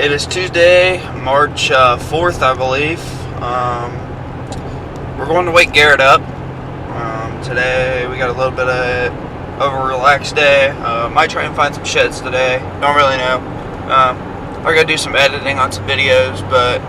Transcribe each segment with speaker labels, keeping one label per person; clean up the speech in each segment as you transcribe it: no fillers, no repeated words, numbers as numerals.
Speaker 1: It is Tuesday, March 4th, I believe. We're going to wake Garrett up. Today we got a little bit of a relaxed day. Might try and find some sheds today. Don't really know. We're going to do some editing on some videos, but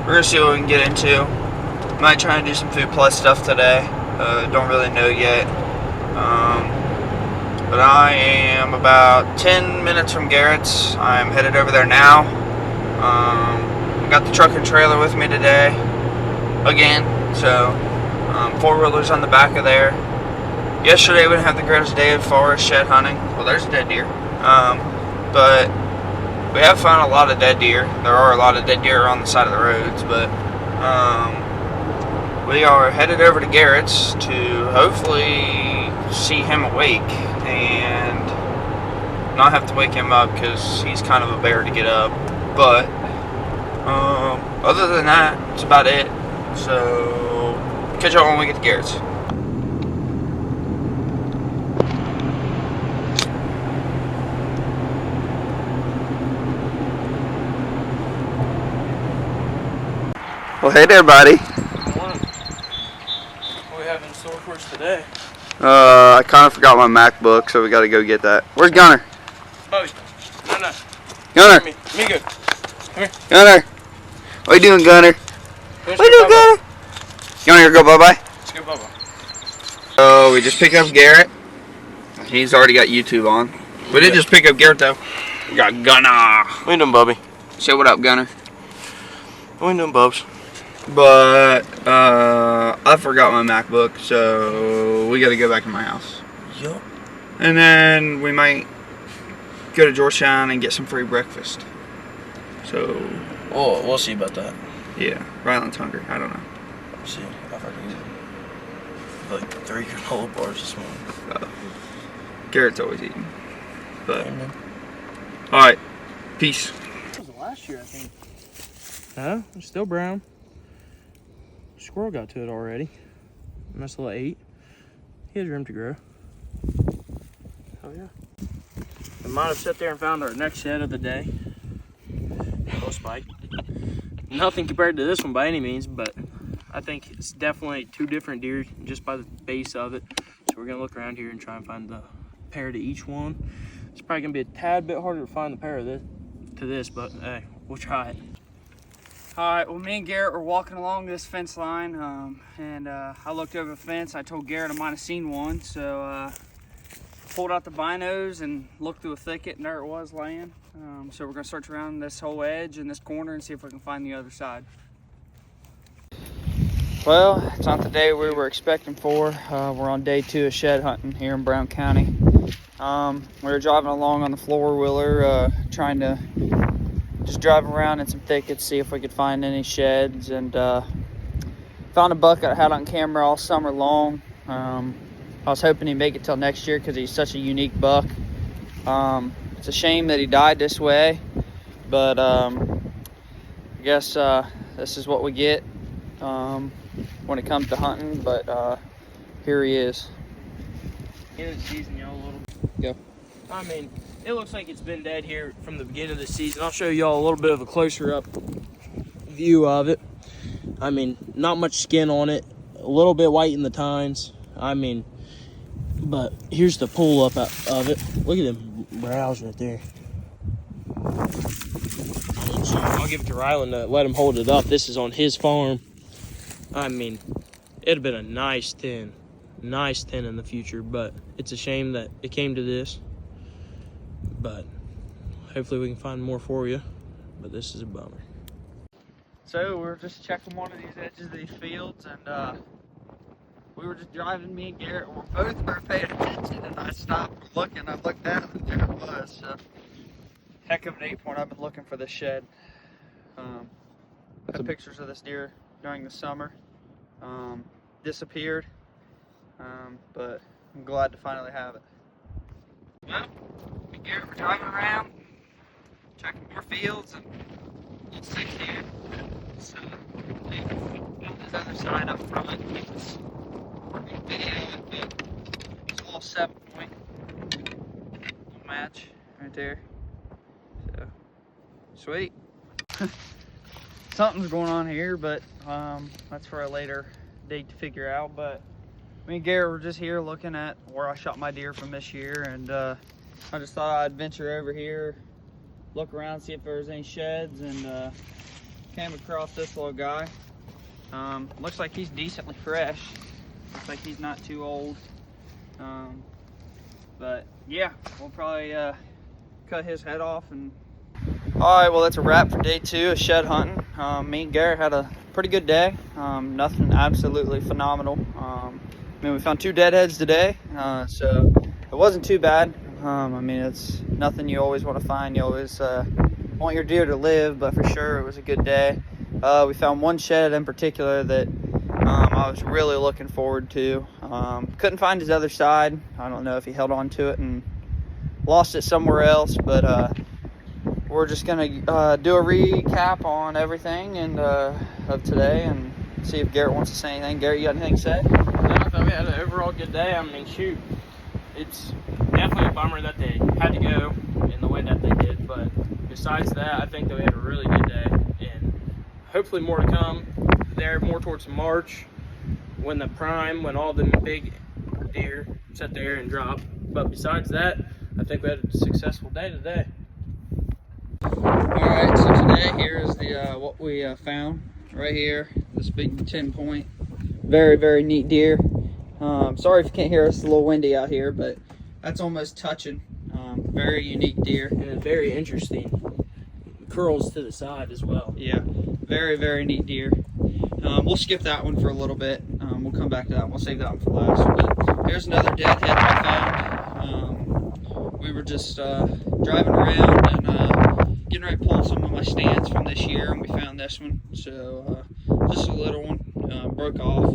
Speaker 1: we're going to see what we can get into. Might try and do some Food Plus stuff today. Don't really know yet. But I am about 10 minutes from Garrett's. I'm headed over there now. I got the truck and trailer with me today, again. So, four-wheelers on the back of there. Yesterday we didn't have the greatest day as far as shed hunting. Well, there's a dead deer. But we have found a lot of dead deer. There are a lot of dead deer on the side of the roads, but we are headed over to Garrett's to hopefully see him awake and not have to wake him up because he's kind of a bear to get up. But other than that, that's about it. So catch y'all when we get to Garrett's. Well, hey there, buddy.
Speaker 2: Good morning. What do we have in store for us today?
Speaker 1: I kind of forgot my MacBook, so we got to go get that. Where's Gunner?
Speaker 2: Bobby. No.
Speaker 1: Gunner.
Speaker 2: Me good. Come here.
Speaker 1: Gunner. What you doing, Gunner?
Speaker 2: Let's
Speaker 1: What you doing, Gunner? You want to go bye-bye?
Speaker 2: Let's go Bubba.
Speaker 1: So we just picked up Garrett. He's already got YouTube on. We didn't just pick up Garrett, though. We got Gunner.
Speaker 2: What you doing, Bubby?
Speaker 1: Say what up, Gunner.
Speaker 2: What you doing, Bubs?
Speaker 1: But I forgot my MacBook, so we got to go back to my house.
Speaker 2: Yup.
Speaker 1: And then we might go to Georgetown and get some free breakfast. So,
Speaker 2: Oh, we'll see about that.
Speaker 1: yeah, Ryland's hungry. I don't know.
Speaker 2: We'll see. I've already eaten like 3 granola bars this morning.
Speaker 1: Garrett's always eating. But,
Speaker 2: Amen.
Speaker 1: alright, peace.
Speaker 2: That was last year, I think. No, it's still brown. Squirrel got to it already. Nice little 8. He has room to grow. Oh yeah. We might have sat there and found our next shed of the day. Little spike. Nothing compared to this one by any means, but I think it's definitely 2 different deer just by the base of it. So we're gonna look around here and try and find the pair to each one. It's probably gonna be a tad bit harder to find the pair of this, but hey, we'll try it.
Speaker 3: Alright, well, me and Garrett were walking along this fence line, and I looked over the fence. I told Garrett I might have seen one, so pulled out the binos and looked through a thicket, and there it was laying. So we're going to search around this whole edge and this corner and see if we can find the other side.
Speaker 1: Well, it's not the day we were expecting for. We're on day 2 of shed hunting here in Brown County. We were driving along on the four-wheeler, trying to just drive around in some thickets, see if we could find any sheds, and found a buck I had on camera all summer long. I was hoping he'd make it till next year because he's such a unique buck. It's a shame that he died this way, but I guess this is what we get when it comes to hunting, but here he is.
Speaker 2: End of the season, y'all, a little.
Speaker 1: Go.
Speaker 2: I mean, it looks like it's been dead here from the beginning of the season. I'll show y'all a little bit of a closer up view of it. I mean, not much skin on it, a little bit white in the tines. I mean, but here's the pull up of it. Look at them brows right there. I'll give it to Ryland to let him hold it up. This is on his farm. I mean, it'd have been a nice 10 in the future, but it's a shame that it came to this. But hopefully we can find more for you, but this is a bummer.
Speaker 1: So we're just checking one of these edges of these fields, and we were just driving, me and Garrett were both paying attention, and I stopped looking. I looked down, and there it was. So, heck of an 8-point. I've been looking for this shed. Got pictures of this deer during the summer. Disappeared, but I'm glad to finally have it. Well, me and Garrett were driving around, checking more fields, and it's 6 here. So, on this other side up front, it's video, it's a little 7-point match right there. So Sweet. Something's going on here, but that's for a later date to figure out. But me and Garrett were just here looking at where I shot my deer from this year, and I just thought I'd venture over here, look around, see if there was any sheds, and came across this little guy. Looks like he's decently fresh. Looks like he's not too old. But yeah, we'll probably cut his head off. And all right, well, that's a wrap for day 2 of shed hunting. Me and Garrett had a pretty good day. Nothing absolutely phenomenal. I mean, we found 2 deadheads today, so it wasn't too bad. I mean, it's nothing you always want to find. You always want your deer to live, but for sure it was a good day. We found 1 shed in particular that I was really looking forward to. Couldn't find his other side. I don't know if he held on to it and lost it somewhere else, but we're just gonna do a recap on everything and of today and see if Garrett wants to say anything. Garrett, you got anything to say?
Speaker 2: No, I thought we had an overall good day. I mean, shoot, it's definitely a bummer that they had to go in the way that they did, but besides that, I think that we had a really good day, and hopefully more to come there, more towards March, when all the big deer sit there and drop. But besides that, I think we had a successful day today.
Speaker 1: Alright, so today here is the what we found right here, this big 10-point, very, very neat deer. Sorry if you can't hear us, it's a little windy out here, but that's almost touching. Very unique deer.
Speaker 2: And very interesting curls to the side as well.
Speaker 1: Yeah, very, very neat deer. We'll skip that one for a little bit. We'll come back to that one. We'll save that one for last. But here's another deadhead I found. We were just driving around and getting ready to pull some of my stands from this year, and we found this one. So just a little one, broke off,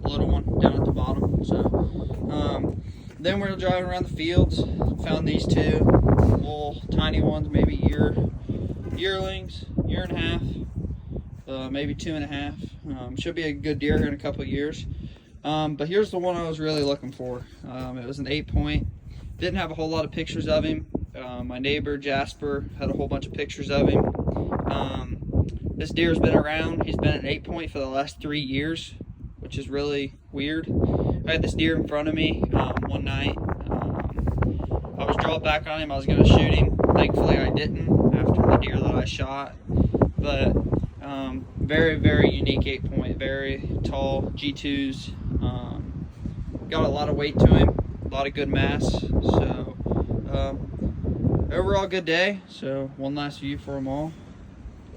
Speaker 1: a little one down at the bottom. So then we were driving around the fields, found these 2 little tiny ones, maybe yearlings, year and a half, maybe 2.5. Should be a good deer here in a couple of years. But here's the one I was really looking for. It was an 8-point. Didn't have a whole lot of pictures of him. My neighbor Jasper had a whole bunch of pictures of him. This deer's been around. He's been an 8-point for the last 3 years, which is really weird. I had this deer in front of me one night. I was drawn back on him. I was going to shoot him. Thankfully, I didn't after the deer that I shot. But very, very unique 8-point. Very tall G2s. Got a lot of weight to him. A lot of good mass. So overall good day. So one last view for them all.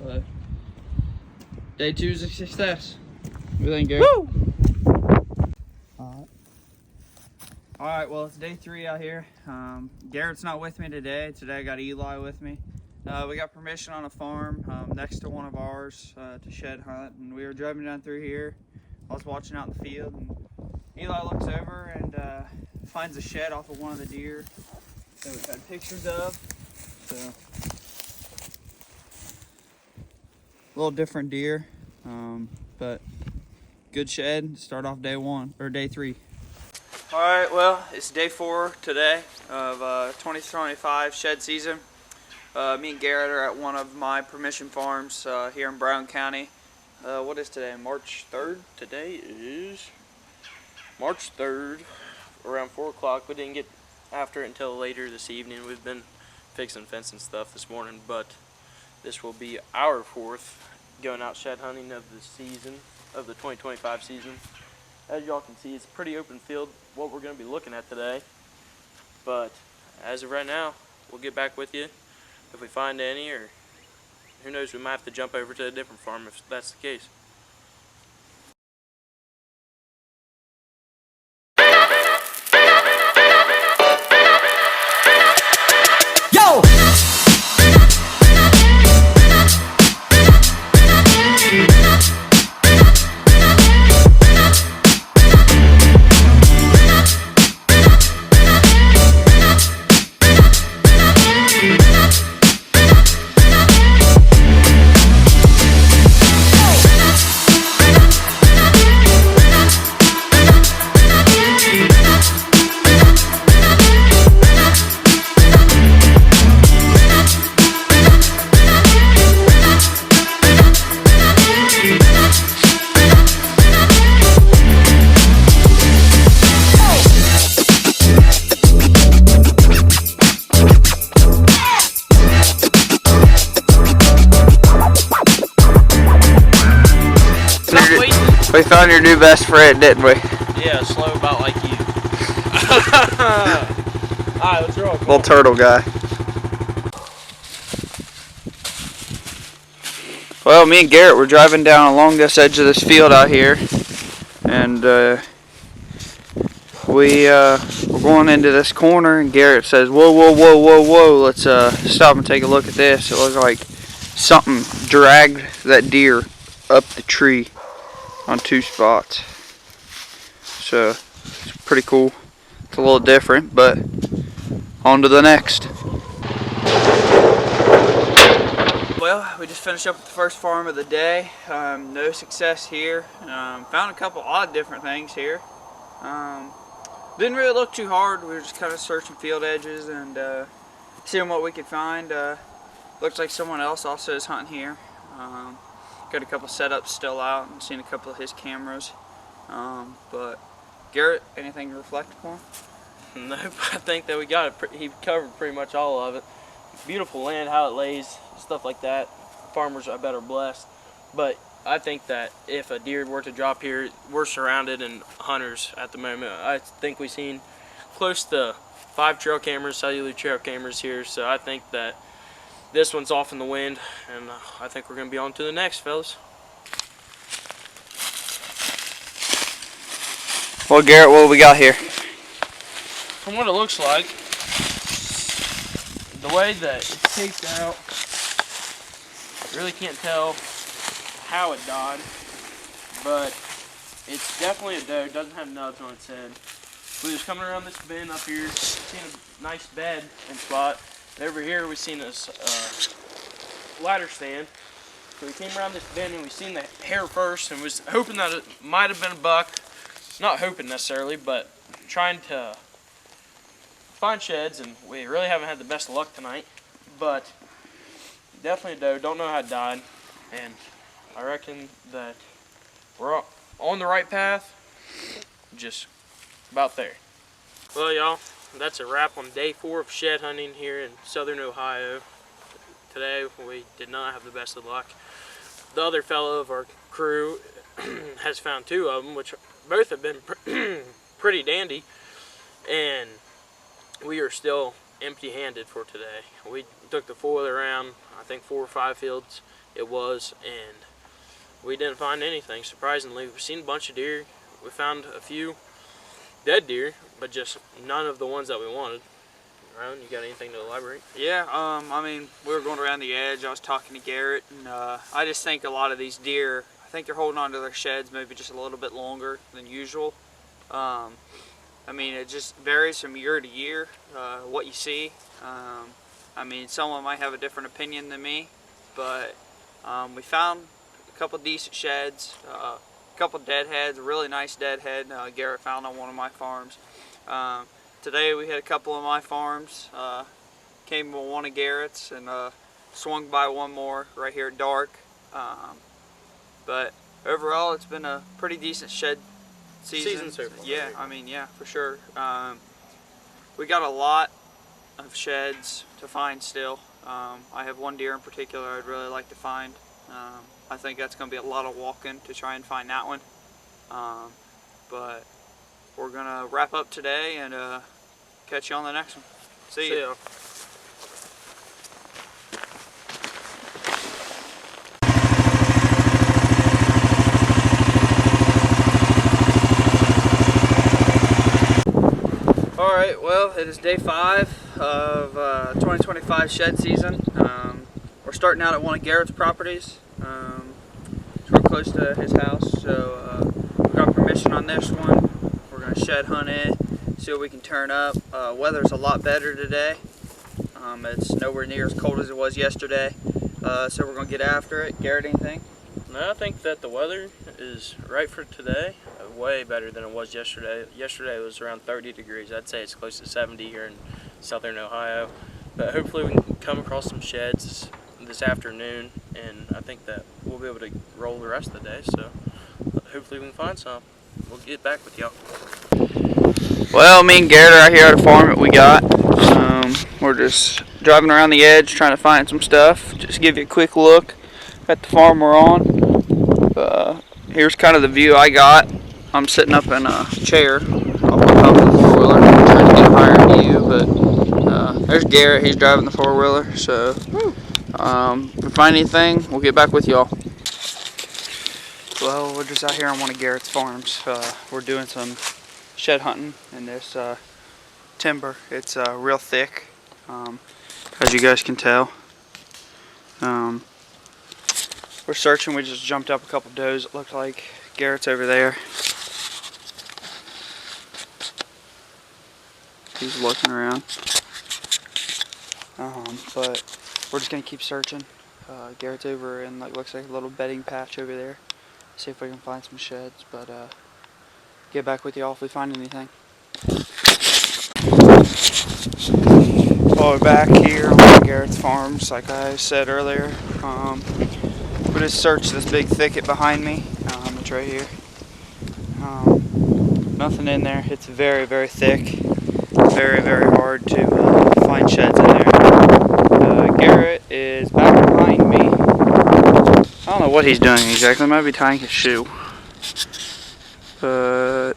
Speaker 1: But day 2 is a success. What do you think, Gary?
Speaker 2: Woo!
Speaker 1: All right, well, it's day 3 out here. Garrett's not with me today. Today I got Eli with me. We got permission on a farm next to one of ours to shed hunt, and we were driving down through here. I was watching out in the field, and Eli looks over and finds a shed off of one of the deer that we've had pictures of. So, a little different deer, but good shed. Start off day 1 or day 3. All right, well, it's day 4 today of 2025 shed season. Me and Garrett are at one of my permission farms here in Brown County. What is today, March 3rd?
Speaker 2: Today is March 3rd, around 4 o'clock. We didn't get after it until later this evening. We've been fixing fence and stuff this morning, but this will be our 4th going out shed hunting of the season, of the 2025 season. As y'all can see, it's a pretty open field, what we're going to be looking at today. But as of right now, we'll get back with you if we find any, or who knows, we might have to jump over to a different farm if that's the case.
Speaker 4: Yo!
Speaker 1: We found your new best friend, didn't we?
Speaker 2: Yeah, slow about like you. Alright, let's roll.
Speaker 1: Little turtle guy. Well, me and Garrett were driving down along this edge of this field out here, and we're going into this corner, and Garrett says, "Whoa, whoa, whoa, whoa, whoa! Let's stop and take a look at this." It looks like something dragged that deer up the tree on 2 spots. So it's pretty cool. It's a little different, but on to the next. Well, we just finished up with the first farm of the day. No success here. Found a couple odd different things here. Didn't really look too hard. We were just kind of searching field edges and seeing what we could find. Looks like someone else also is hunting here. Got a couple setups still out and seen a couple of his cameras. But Garrett, anything to reflect upon?
Speaker 2: Nope, I think that we got it. He covered pretty much all of it. Beautiful land, how it lays, stuff like that. Farmers, I bet, are blessed. But I think that if a deer were to drop here, we're surrounded in hunters at the moment. I think we've seen close to 5 trail cameras, cellular trail cameras here. So I think that this one's off in the wind, and I think we're going to be on to the next, fellas.
Speaker 1: Well, Garrett, what do we got here?
Speaker 2: From what it looks like, the way that it's taped out, really can't tell how it died, but it's definitely a doe. It doesn't have nubs on its head. We was coming around this bend up here, seen a nice bed and spot. And over here we seen this ladder stand. So we came around this bend and we seen the hair first and was hoping that it might have been a buck. Not hoping necessarily, but trying to find sheds, and we really haven't had the best of luck tonight. But definitely a doe. Don't know how it died, and I reckon that we're on the right path. Just about there. Well, y'all, that's a wrap on day 4 of shed hunting here in southern Ohio. Today we did not have the best of luck. The other fellow of our crew has found 2 of them, which both have been pretty dandy, and we are still empty-handed for today. We took the 4-wheeler around, I think 4 or 5 fields it was, and we didn't find anything. Surprisingly, we've seen a bunch of deer. We found a few dead deer, but just none of the ones that we wanted. Ryan, you got anything to elaborate?
Speaker 1: Yeah, I mean, we were going around the edge. I was talking to Garrett, and I just think a lot of these deer, I think they're holding on to their sheds maybe just a little bit longer than usual. I mean, it just varies from year to year, what you see. I mean, someone might have a different opinion than me, but we found a couple decent sheds, a couple deadheads, a really nice deadhead Garrett found on one of my farms. Today we had a couple of my farms, came with one of Garrett's, and swung by one more right here at dark. But overall, it's been a pretty decent shed season
Speaker 2: so far.
Speaker 1: Yeah, I mean, yeah, for sure. We got a lot of sheds to find still. I have one deer in particular I'd really like to find. I think that's going to be a lot of walking to try and find that one. But we're going to wrap up today and catch you on the next one. See ya. Alright, well, it is day 5 of 2025 shed season. We're starting out at one of Garrett's properties. It's real close to his house, so we got permission on this one. We're going to shed hunt it, see what we can turn up. Weather's a lot better today. It's nowhere near as cold as it was yesterday, so we're going to get after it. Garrett, anything?
Speaker 2: No, I think that the weather is right for today. Way better than it was yesterday. Yesterday was around 30 degrees. I'd say it's close to 70 here in southern Ohio. But hopefully we can come across some sheds this afternoon, and I think that we'll be able to roll the rest of the day. So hopefully we can find some. We'll get back with y'all.
Speaker 1: Well, me and Garrett are out here at a farm that we got. We're just driving around the edge trying to find some stuff. Just give you a quick look at the farm we're on. here's kind of the view I got. I'm sitting up in a chair up on top of the four-wheeler, trying to get a higher view, but there's Garrett. He's driving the four-wheeler, so if we find anything, we'll get back with y'all. Well, we're just out here on one of Garrett's farms. We're doing some shed hunting in this timber. It's real thick, as you guys can tell. We're searching. We just jumped up a couple does. It looked like Garrett's over there. He's looking around. But we're just gonna keep searching. Garrett's over in looks like a little bedding patch over there. See if we can find some sheds. But get back with y'all if we find anything. Well, we're back here on Garrett's farms, like I said earlier. We just searched this big thicket behind me. It's right here. Nothing in there. It's very, very thick. Very, very hard to find sheds in there. Garrett is back behind me. I don't know what he's doing exactly. He might be tying his shoe. But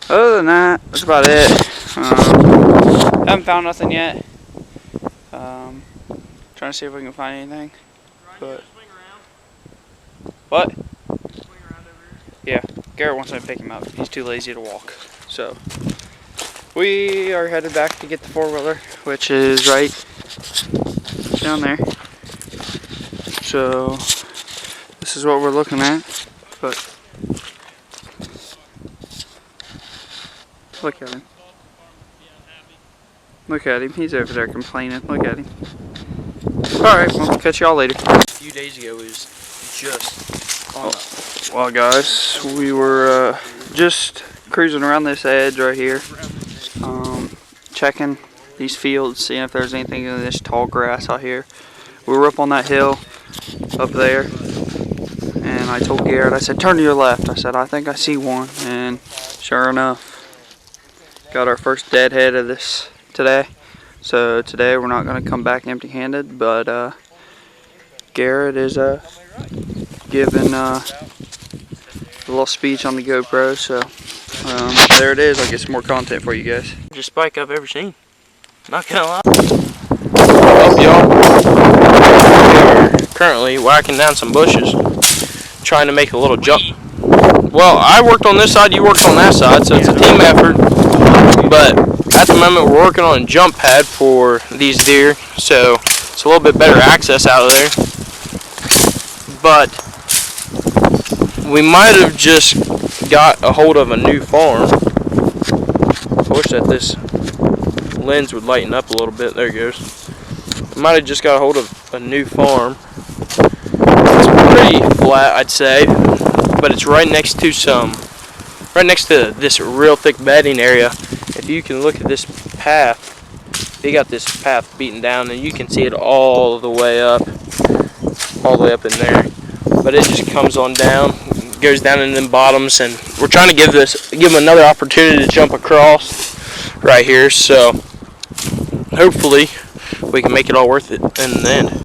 Speaker 1: other than that, that's about it. Haven't found nothing yet. Trying to see if we can find anything. But what? Yeah, Garrett wants me to pick him up. He's too lazy to walk. So we are headed back to get the four-wheeler, which is right down there. So this is what we're looking at. But look at him. Look at him. He's over there complaining. Look at him. Alright, we'll catch y'all later.
Speaker 2: A few days ago it was just on
Speaker 1: Well guys, we were just cruising around this edge right here. Checking these fields, seeing if there's anything in this tall grass out here. We were up on that hill up there. And I told Garrett, I said, turn to your left. I said, I think I see one. And sure enough, got our first deadhead of this today. So today we're not going to come back empty-handed, but Garrett is giving a little speech on the GoPro. So there it is. I'll get some more content for you guys.
Speaker 2: Just spike I've ever seen. Not gonna lie. Well, y'all, we are currently whacking down some bushes, trying to make a little jump. Well, I worked on this side, you worked on that side, so it's a team effort. But at the moment, we're working on a jump pad for these deer, so it's a little bit better access out of there. But we might have just got a hold of a new farm. I wish that this lens would lighten up a little bit. There it goes. We might have just got a hold of a new farm. It's pretty flat, I'd say, but it's right next to this real thick bedding area. If you can look at this path, they got this path beaten down, and you can see it all the way up in there. But it just comes on down, goes down in the bottoms, and we're trying to give them another opportunity to jump across right here. So hopefully we can make it all worth it in the end.